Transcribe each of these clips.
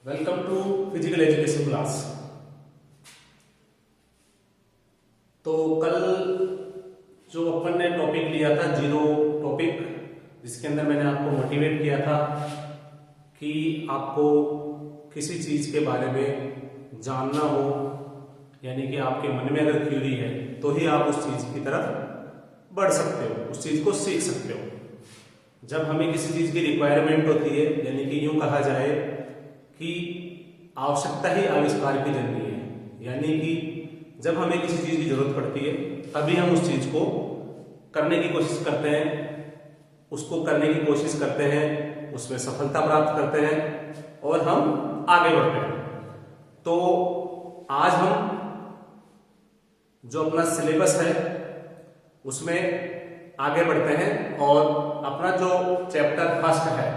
Welcome to physical education class. तो कल जो अपन ने टॉपिक लिया था जीरो टॉपिक, जिसके अंदर मैंने आपको मोटिवेट किया था कि आपको किसी चीज के बारे में जानना हो, यानी कि आपके मन में अगर क्यूरी है तो ही आप उस चीज की तरफ बढ़ सकते हो, उस चीज को सीख सकते हो। जब हमें किसी चीज की रिक्वायरमेंट होती है, यानी कि यूं कहा जाए कि आवश्यकता ही आविष्कार की जननी है, यानी कि जब हमें किसी चीज की जरूरत पड़ती है तभी हम उस चीज को करने की कोशिश करते हैं, उसको करने की कोशिश करते हैं, उसमें सफलता प्राप्त करते हैं और हम आगे बढ़ते हैं। तो आज हम जो अपना सिलेबस है उसमें आगे बढ़ते हैं और अपना जो चैप्टर फर्स्ट है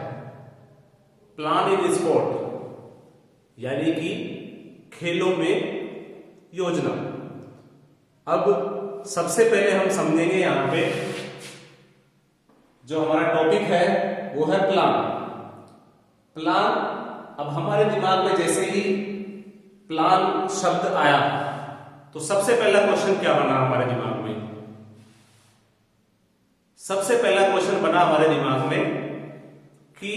प्लान इन स्पोर्ट, यानी कि खेलों में योजना। अब सबसे पहले हम समझेंगे यहां पे जो हमारा टॉपिक है वो है प्लान। प्लान, अब हमारे दिमाग में जैसे ही प्लान शब्द आया तो सबसे पहला क्वेश्चन क्या बना हमारे दिमाग में? सबसे पहला क्वेश्चन बना हमारे दिमाग में कि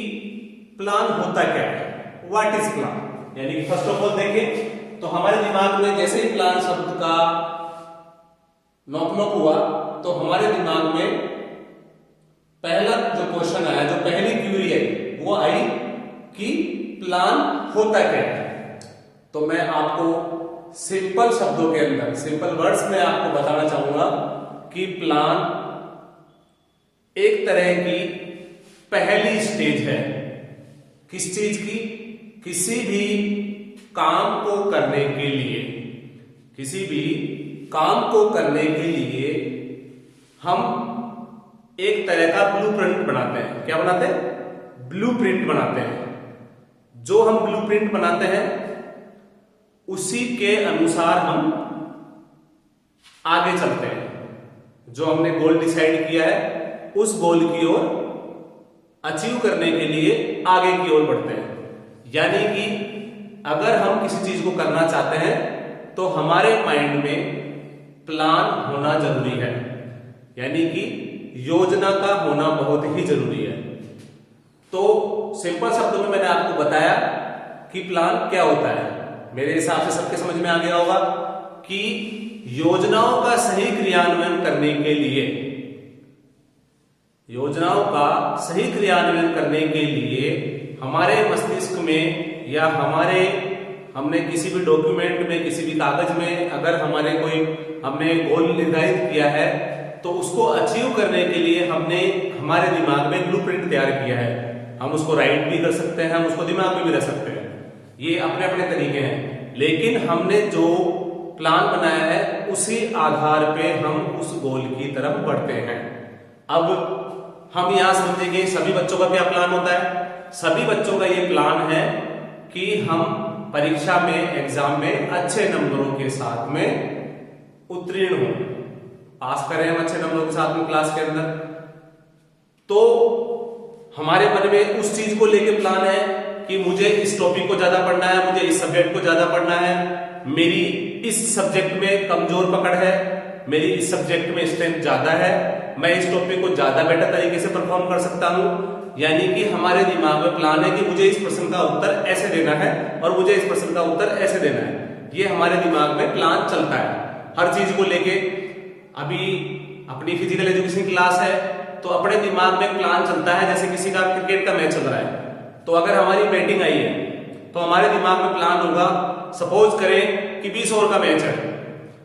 प्लान होता क्या है, व्हाट इज प्लान। यानी कि फर्स्ट ऑफ ऑल देखें तो हमारे दिमाग में जैसे ही प्लान शब्द का नॉक हुआ तो हमारे दिमाग में पहला जो क्वेश्चन आया, जो पहली क्यूरी आई वो आई कि प्लान होता क्या है। तो मैं आपको सिंपल शब्दों के अंदर, सिंपल वर्ड्स में आपको बताना चाहूंगा कि प्लान एक तरह की पहली स्टेज है। किस चीज की? किसी भी काम को करने के लिए, किसी भी काम को करने के लिए हम एक तरह का ब्लूप्रिंट बनाते हैं। क्या बनाते हैं? ब्लूप्रिंट बनाते हैं। जो हम ब्लूप्रिंट बनाते हैं उसी के अनुसार हम आगे चलते हैं। जो हमने गोल डिसाइड किया है उस गोल की ओर अचीव करने के लिए आगे की ओर बढ़ते हैं। यानी कि अगर हम किसी चीज को करना चाहते हैं तो हमारे माइंड में प्लान होना जरूरी है, यानी कि योजना का होना बहुत ही जरूरी है। तो सिंपल शब्दों में मैंने आपको बताया कि प्लान क्या होता है। मेरे हिसाब से सबके समझ में आ गया होगा कि योजनाओं का सही क्रियान्वयन करने के लिए, योजनाओं का सही क्रियान्वयन करने के लिए हमारे मस्तिष्क में या हमने किसी भी डॉक्यूमेंट में, किसी भी कागज में अगर हमने गोल निर्धारित किया है तो उसको अचीव करने के लिए हमने हमारे दिमाग में ब्लूप्रिंट तैयार किया है। हम उसको राइट भी कर सकते हैं, हम उसको दिमाग में भी रख सकते हैं, ये अपने अपने तरीके हैं। लेकिन हमने जो प्लान बनाया है उसी आधार पे हम उस गोल की तरफ बढ़ते हैं। अब हम यहां समझेंगे सभी बच्चों का क्या प्लान होता है। सभी बच्चों का ये प्लान है कि हम परीक्षा में, एग्जाम में अच्छे नंबरों के साथ में उत्तीर्ण हो, पास करें हम अच्छे नंबरों के साथ में क्लास के अंदर। तो हमारे मन में उस चीज को लेके प्लान है कि मुझे इस टॉपिक को ज्यादा पढ़ना है, मुझे इस सब्जेक्ट को ज्यादा पढ़ना है, मेरी इस सब्जेक्ट में कमजोर पकड़ है, मेरी इस सब्जेक्ट में स्ट्रेंथ ज्यादा है, मैं इस टॉपिक को ज्यादा बेटर तरीके से परफॉर्म कर सकता हूं। यानी कि हमारे दिमाग में प्लान है कि मुझे इस प्रश्न का उत्तर ऐसे देना है और मुझे इस प्रश्न का उत्तर ऐसे देना है। ये हमारे दिमाग में प्लान चलता है हर चीज को लेके। अभी अपनी फिजिकल एजुकेशन क्लास है तो अपने दिमाग में प्लान चलता है, जैसे किसी का क्रिकेट का मैच चल रहा है तो अगर हमारी बैटिंग आई है तो हमारे दिमाग में प्लान होगा, सपोज करें कि 20 ओवर का मैच है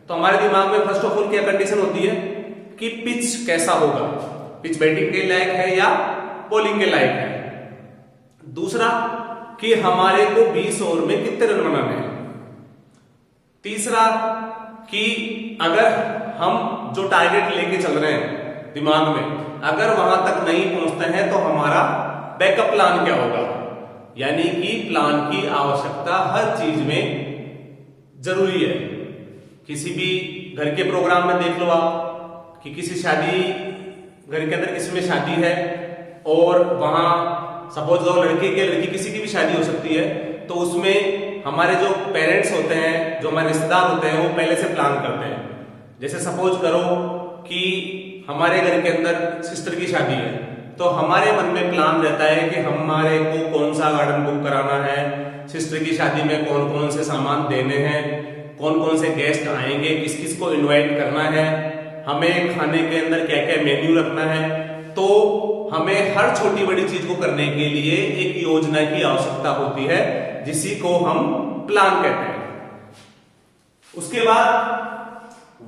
तो हमारे दिमाग में फर्स्ट ऑफ ऑल क्या कंडीशन होती है कि पिच कैसा होगा, पिच बैटिंग के लायक है या बॉलिंग के लायक है। दूसरा कि हमारे को 20 ओवर में कितने रन बनाने हैं। तीसरा कि अगर हम जो टारगेट लेके चल रहे हैं दिमाग में, अगर वहां तक नहीं पहुंचते हैं तो हमारा बैकअप प्लान क्या होगा। यानी कि प्लान की आवश्यकता हर चीज में जरूरी है। किसी भी घर के प्रोग्राम में देख लो आप कि किसी शादी, घर के अंदर किसी में शादी है और वहां सपोज करो लड़के की लड़की किसी की भी शादी हो सकती है तो उसमें हमारे जो पेरेंट्स होते हैं, जो हमारे रिश्तेदार होते हैं, वो पहले से प्लान करते हैं। जैसे सपोज करो कि हमारे घर के अंदर सिस्टर की शादी है, तो हमारे मन में प्लान रहता है कि हमारे को कौन सा गार्डन बुक कराना है, सिस्टर की शादी में कौन कौन से सामान देने हैं, कौन कौन से गेस्ट आएंगे, किस किस को इनवाइट करना है, हमें खाने के अंदर क्या क्या मेन्यू रखना है। तो हमें हर छोटी बड़ी चीज को करने के लिए एक योजना की आवश्यकता होती है, जिसी को हम प्लान कहते हैं। उसके बाद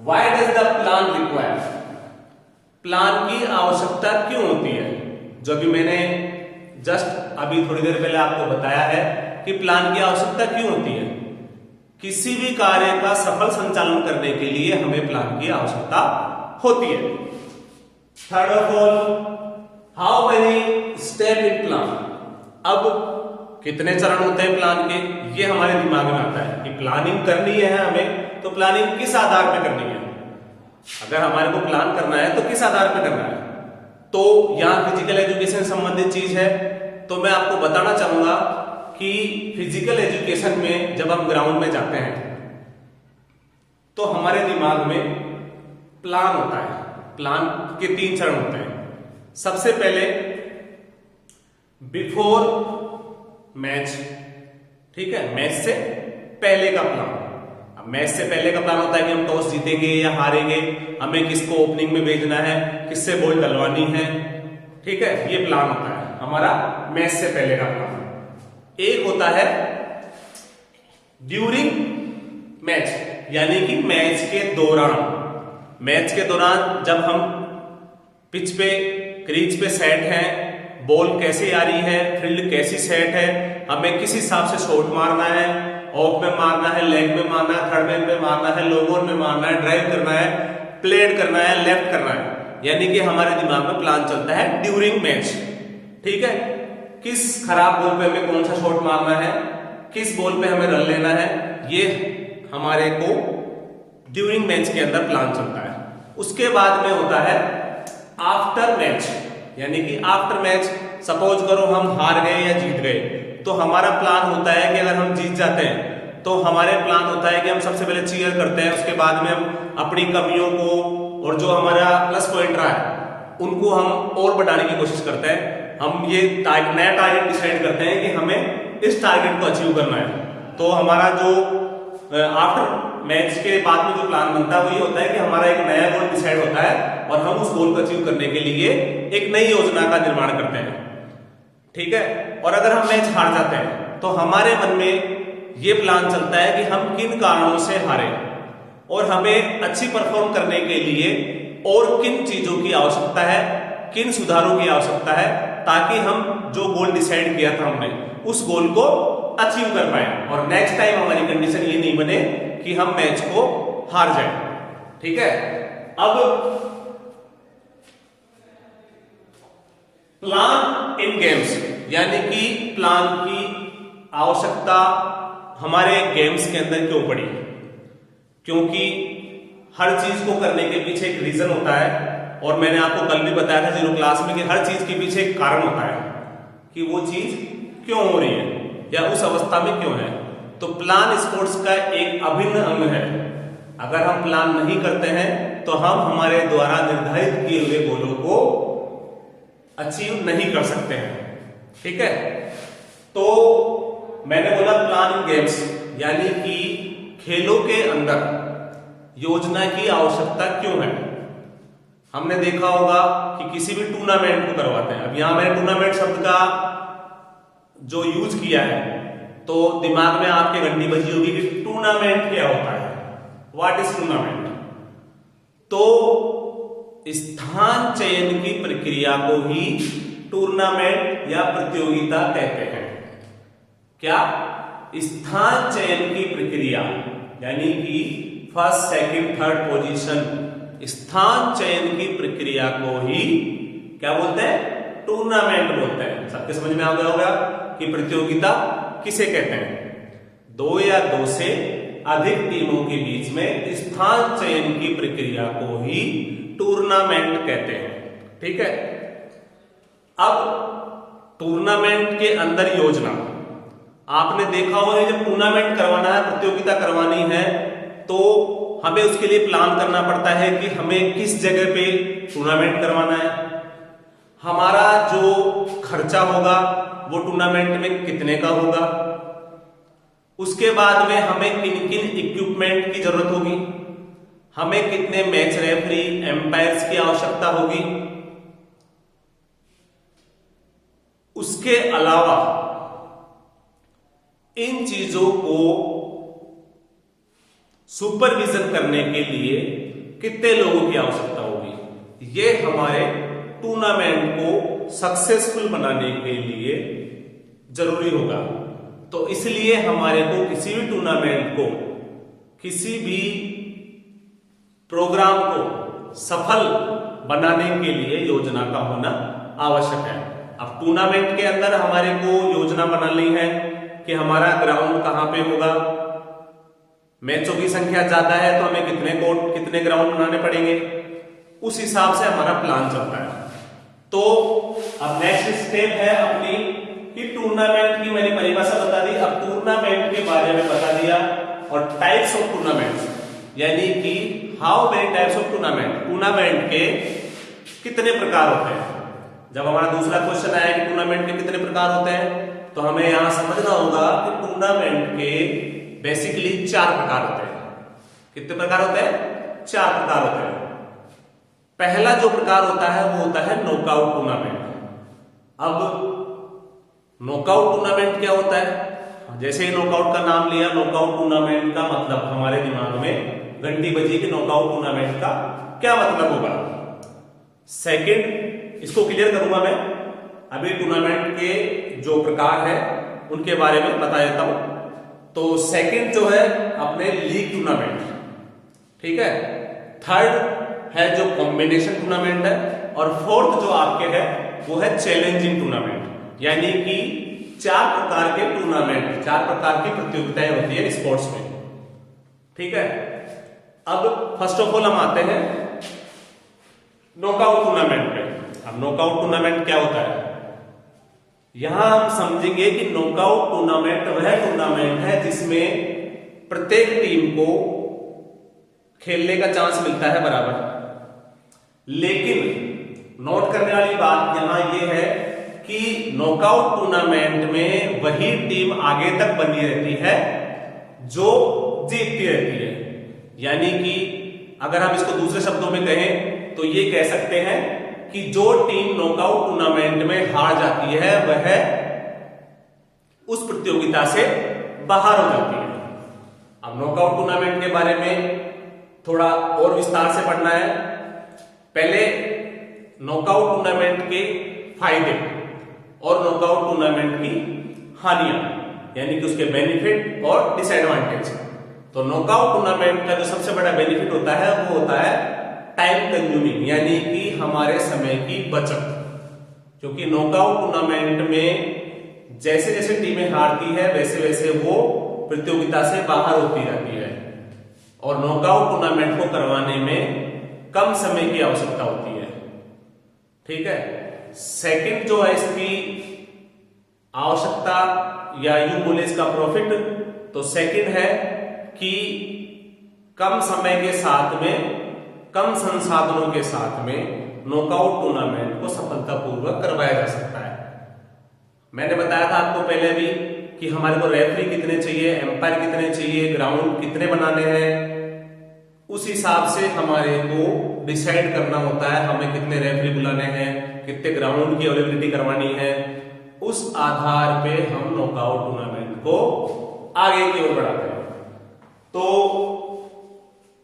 why does the plan require, plan की आवश्यकता क्यों होती है, जो अभी मैंने जस्ट अभी थोड़ी देर पहले आपको बताया है कि प्लान की आवश्यकता क्यों होती है। किसी भी कार्य का सफल संचालन करने के लिए हमें प्लान की आवश्यकता होती है। Third of all, how many step in plan, अब कितने चरण होते हैं प्लान के, ये हमारे दिमाग में आता है कि प्लानिंग करनी है हमें, तो प्लानिंग किस आधार पर करनी है। अगर हमारे को प्लान करना है तो किस आधार पर करना है, तो यहाँ फिजिकल एजुकेशन संबंधित चीज है। तो मैं आपको बताना चाहूंगा कि फिजिकल एजुकेशन में जब हम ग्राउंड में जाते हैं तो हमारे दिमाग में प्लान होता है। प्लान के 3 चरण होते हैं। सबसे पहले बिफोर मैच, ठीक है, मैच से पहले का प्लान। अब मैच से पहले का प्लान होता है कि हम टॉस जीतेंगे या हारेंगे, हमें किसको ओपनिंग में भेजना है, किससे बॉल डलवानी है, ठीक है, ये प्लान होता है हमारा मैच से पहले का प्लान। एक होता है ड्यूरिंग मैच, यानी कि मैच के दौरान। मैच के दौरान जब हम पिच पे, क्रीज पे सेट हैं, बॉल कैसी आ रही है, फील्ड कैसी सेट है, हमें किस हिसाब से शॉट मारना है, ऑफ में मारना है, लेग में मारना है, थर्ड मैन में मारना है, लॉन्ग ऑन में मारना है, ड्राइव करना है, प्लेड करना है, लेफ्ट करना है, यानी कि हमारे दिमाग में प्लान चलता है ड्यूरिंग मैच। ठीक है, किस खराब बॉल पे हमें कौन सा शॉट मारना है, किस बॉल पे हमें रन लेना है, ये हमारे को ड्यूरिंग मैच के अंदर प्लान चलता है। उसके बाद में होता है आफ्टर मैच, यानी कि आफ्टर मैच सपोज करो हम हार गए या जीत गए, तो हमारा प्लान होता है कि अगर हम जीत जाते हैं तो हमारे प्लान होता है कि हम सबसे पहले चीयर करते हैं, उसके बाद में हम अपनी कमियों को और जो हमारा प्लस पॉइंट रहा है उनको हम और बढ़ाने की कोशिश करते हैं। हम ये नया टारगेट डिसाइड करते हैं कि हमें इस टारगेट को अचीव करना है। तो हमारा जो आफ्टर मैच के बाद में जो प्लान बनता है वो ये होता है कि हमारा एक नया गोल डिसाइड होता है और हम उस गोल को अचीव करने के लिए एक नई योजना का निर्माण करते हैं। ठीक है, और अगर हम मैच हार जाते हैं तो हमारे मन में ये प्लान चलता है कि हम किन कारणों से हारे और हमें अच्छी परफॉर्म करने के लिए और किन चीजों की आवश्यकता है, किन सुधारों की आवश्यकता है, ताकि हम जो गोल डिसाइड किया था हमने उस गोल को अचीव कर पाए और नेक्स्ट टाइम हमारी कंडीशन ये नहीं बने कि हम मैच को हार जाए। ठीक है, अब प्लान इन गेम्स, यानी कि प्लान की आवश्यकता हमारे गेम्स के अंदर क्यों पड़ी, क्योंकि हर चीज को करने के पीछे एक रीजन होता है और मैंने आपको कल भी बताया था जीरो क्लास में कि हर चीज के पीछे एक कारण होता है कि वो चीज क्यों हो रही है या उस अवस्था में क्यों है। तो प्लान स्पोर्ट्स का एक अभिन्न अंग है। अगर हम प्लान नहीं करते हैं तो हम हमारे द्वारा निर्धारित किए हुए गोलों को अचीव नहीं कर सकते हैं। ठीक है, तो मैंने बोला प्लान इन गेम्स, यानी कि खेलों के अंदर योजना की आवश्यकता क्यों है। हमने देखा होगा कि किसी भी टूर्नामेंट को करवाते हैं। अब यहां मैंने टूर्नामेंट शब्द का जो यूज किया है तो दिमाग में आपके घंटी बजी होगी कि टूर्नामेंट क्या होता है, व्हाट इज टूर्नामेंट। तो स्थान चयन की प्रक्रिया को ही टूर्नामेंट या प्रतियोगिता कहते हैं। क्या? स्थान चयन की प्रक्रिया, यानी कि फर्स्ट सेकंड थर्ड पोजीशन, स्थान चयन की प्रक्रिया को ही क्या बोलते हैं? टूर्नामेंट बोलते हैं। सबके समझ में आ गया होगा कि प्रतियोगिता किसे कहते हैं? दो या दो से अधिक टीमों के बीच में स्थान चयन की प्रक्रिया को ही टूर्नामेंट कहते हैं। ठीक है, अब टूर्नामेंट के अंदर योजना, आपने देखा होगा जब टूर्नामेंट करवाना है, प्रतियोगिता करवानी है, तो हमें उसके लिए प्लान करना पड़ता है कि हमें किस जगह पे टूर्नामेंट करवाना है, हमारा जो खर्चा होगा वो टूर्नामेंट में कितने का होगा, उसके बाद में हमें किन किन इक्विपमेंट की जरूरत होगी, हमें कितने मैच रेफरी, एम्पायर्स की आवश्यकता होगी। उसके अलावा इन चीजों को सुपरविजन करने के लिए कितने लोगों की आवश्यकता होगी, ये हमारे टूर्नामेंट को सक्सेसफुल बनाने के लिए जरूरी होगा। तो इसलिए हमारे को किसी भी टूर्नामेंट को, किसी भी प्रोग्राम को सफल बनाने के लिए योजना का होना आवश्यक है। अब टूर्नामेंट के अंदर हमारे को योजना बनानी है कि हमारा ग्राउंड कहां पे होगा, मैचों की संख्या ज्यादा है तो हमें कितने कोर्ट, कितने ग्राउंड बनाने पड़ेंगे, उस हिसाब से हमारा प्लान चलता है। तो अब नेक्स्ट स्टेप है अपनी कि टूर्नामेंट की मैंने परिभाषा बता दी, अब टूर्नामेंट के बारे में बता दिया और टाइप्स ऑफ टूर्नामेंट्स, यानी कि how many types of tournament, tournament के कितने प्रकार होते हैं। जब हमारा दूसरा क्वेश्चन आया कि टूर्नामेंट के कितने प्रकार होते हैं, तो हमें यहां समझना होगा कि टूर्नामेंट के बेसिकली 4 प्रकार होते हैं। कितने प्रकार होते हैं? 4 प्रकार होते हैं। पहला जो प्रकार होता है वो होता है नॉकआउट टूर्नामेंट। अब नॉकआउट टूर्नामेंट क्या होता है? जैसे ही नॉकआउट का नाम लिया, नॉकआउट टूर्नामेंट का मतलब हमारे दिमाग में घंटी बजी कि नॉकआउट टूर्नामेंट का क्या मतलब होगा। सेकंड, इसको क्लियर करूंगा मैं, अभी टूर्नामेंट के जो प्रकार है उनके बारे में बता देता हूं। तो सेकंड जो है अपने लीग टूर्नामेंट, ठीक है। थर्ड है जो कॉम्बिनेशन टूर्नामेंट है, और फोर्थ जो आपके है वो है चैलेंजिंग टूर्नामेंट, यानी कि 4 प्रकार के टूर्नामेंट, 4 प्रकार की प्रतियोगिताएं होती है स्पोर्ट्स में, ठीक है। अब फर्स्ट ऑफ ऑल हम आते हैं नॉकआउट टूर्नामेंट पे। अब नॉकआउट टूर्नामेंट क्या होता है, यहां हम समझेंगे कि नॉकआउट टूर्नामेंट वह टूर्नामेंट है जिसमें प्रत्येक टीम को खेलने का चांस मिलता है बराबर। लेकिन नोट करने वाली बात यहां यह है कि नॉकआउट टूर्नामेंट में वही टीम आगे तक बनी रहती है जो जीतती रहती है। यानी कि अगर हम इसको दूसरे शब्दों में कहें तो ये कह सकते हैं कि जो टीम नॉकआउट टूर्नामेंट में हार जाती है वह उस प्रतियोगिता से बाहर हो जाती है। अब नॉकआउट टूर्नामेंट के बारे में थोड़ा और विस्तार से पढ़ना है। पहले नॉकआउट टूर्नामेंट के फायदे और नॉकआउट टूर्नामेंट की हानियां, यानी कि उसके बेनिफिट और डिसएडवांटेज। तो नॉकआउट टूर्नामेंट का जो सबसे बड़ा बेनिफिट होता है वो होता है टाइम कंज्यूमिंग, यानी कि हमारे समय की बचत। क्योंकि नॉकआउट टूर्नामेंट में जैसे जैसे टीमें हारती है वैसे वैसे वो प्रतियोगिता से बाहर होती रहती है, और नॉकआउट टूर्नामेंट को करवाने में कम समय की आवश्यकता होती है, ठीक है। सेकंड जो है इसकी आवश्यकता, या यूं बोले इसका प्रॉफिट, तो सेकंड है कि कम समय के साथ में, कम संसाधनों के साथ में नॉकआउट टूर्नामेंट को सफलतापूर्वक करवाया जा सकता है। मैंने बताया था आपको पहले भी कि हमारे को रेफरी कितने चाहिए, एम्पायर कितने चाहिए, ग्राउंड कितने बनाने हैं, उस हिसाब से हमारे को डिसाइड करना होता है हमें कितने रेफरी बुलाने हैं, कितने ग्राउंड की अवेलेबिलिटी करवानी है। उस आधार पे हम नॉकआउट टूर्नामेंट को आगे की ओर बढ़ाते हैं। तो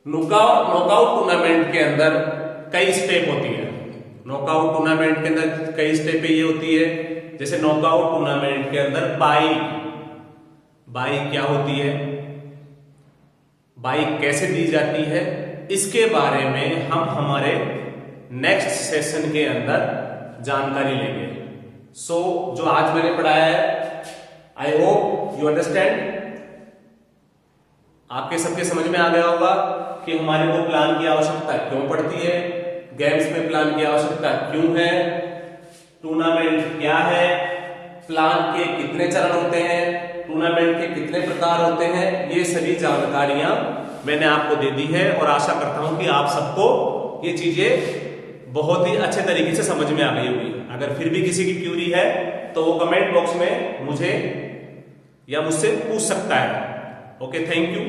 नॉकआउट टूर्नामेंट के अंदर कई स्टेप होती है। नॉकआउट टूर्नामेंट के अंदर कई स्टेप ये होती है, जैसे नॉकआउट टूर्नामेंट के अंदर बाई क्या होती है, बाई कैसे दी जाती है, इसके बारे में हम हमारे नेक्स्ट सेशन के अंदर जानकारी लेंगे। सो जो आज मैंने पढ़ाया है, आई होप यू अंडरस्टैंड, आपके सबके समझ में आ गया होगा कि हमारे को प्लान की आवश्यकता क्यों पड़ती है, गेम्स में प्लान की आवश्यकता क्यों है, टूर्नामेंट क्या है, प्लान के कितने चरण होते हैं, टूर्नामेंट के कितने प्रकार होते हैं, ये सभी जानकारियां मैंने आपको दे दी है और आशा करता हूं कि आप सबको ये चीजें बहुत ही अच्छे तरीके से समझ में आ गई होगी। अगर फिर भी किसी की क्यूरी है तो वो कमेंट बॉक्स में मुझे या मुझसे पूछ सकता है। Okay, thank you.